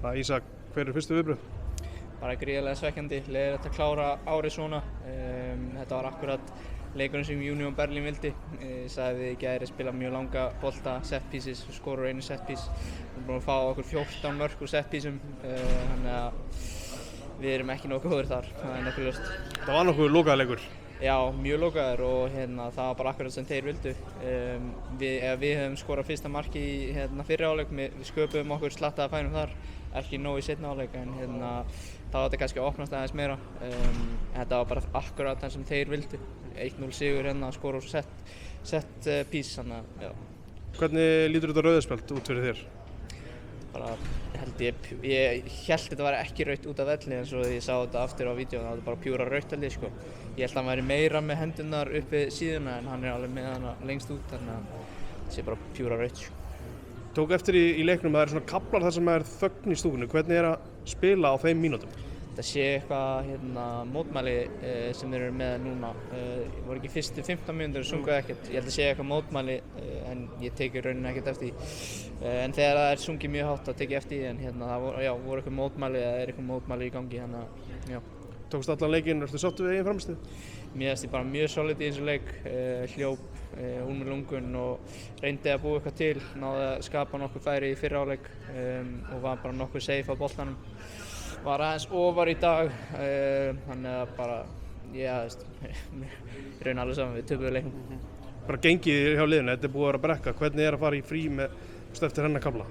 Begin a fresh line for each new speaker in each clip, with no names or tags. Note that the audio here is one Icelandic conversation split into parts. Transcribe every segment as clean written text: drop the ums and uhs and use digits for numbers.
Ísak, hver fyrstu viðbrögð?
Bara gríðarlega svekkjandi, leiðilegt að klára árið svona. Þetta var akkurat leikurinn sem Union Berlin vildi. Ég sagði við í gær að spila mjög langa bolta, set pieces, skora úr einu set piece. Við erum búin að fá okkur 14 mörk úr set pieceum, þannig að við erum ekki nógu góðir þar, það er nokkuð ljóst.
Það var nokkuð lokaður leikur.
Já, mjög lokaður og það var bara akkurat sem þeir vildu. Við höfum skorað fyrsta marki í fyrri hálfleik, við sköpuðum okkur slattaða færum þar, ekki nóg í seinni hálfleik, en þá var þetta kannski að opnast aðeins meira. Þetta var bara akkurat það sem þeir vildu. 1-0 sigur að skora úr set piece, þannig að já.
Hvernig lítur þetta rauðaspjald út fyrir þér?
Bara ég hélt þetta var ekki rautt út af velli en svo ég sá þetta aftur á vídeóinu það var bara pjúra rautt held ég sko. Ég held að hann væri meira með hendurnar uppi síðuna en hann er alveg með hana lengst út þannig að það sé bara pjúra rautt sko.
Tók eftir í leiknum að það eru svona kaflar þar sem er þögn í stúkunni. Hvernig er að spila á þeim mínútum?
Þetta sé eitthvað mótmæli sem þeir eru með núna. Voru ekki fyrstu 15 mínútur sunguðu ekkert. Ég held að sé eitthvað mótmæli en ég tek í rauninni ekkert eftir því. En þegar það er sungið mjög hátt þá tek ég eftir því en það voru eitthvað mótmæli eða er eitthvað mótmæli í gangi þannig að já.
Tókst allan leikinn, ertu sáttur við eigin frammistöðu?
Mér finnst ég bara mjög solid í þessu leik, hljóp úr með lungun og reyndi að búa eitthvað til, náði að skapa nokkuð færi í fyrri hálfleik og var bara nokkuð safe á boltanum. Var aðeins ofar í dag, þannig að bara, ég raun alveg saman við töpuðu leiknum.
Bara gengið hjá liðinu, þetta er búið að vera brekka. Hvernig er að fara í frí með eftir hennar kafla?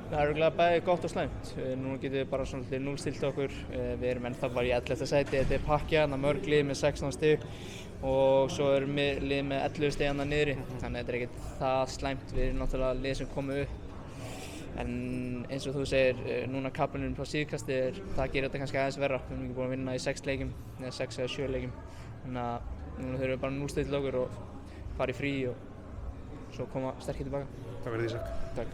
Það er örugglega bæði gott og slæmt. Núna getum við bara svona núllstilt okkur. Við erum ennþá bara í 11. sæti, þetta er pakki mörg lið með 16 stig og svo erum við lið með 11 stig niðri. Þannig að þetta er ekkert það slæmt, við erum náttúrulega lið sem komum upp. En eins og þú segir, núna kaflinn frá síðkasti, það gerir þetta kannski aðeins verra. Við erum ekki búin að vinna í 6 leikjum, eða 6 eða 7 leikjum. Þannig að núna þurfum við bara núllstilt okkur og fara í frí og svo koma sterkir tilbaka.
Takk fyrir því, Ísak.
Takk.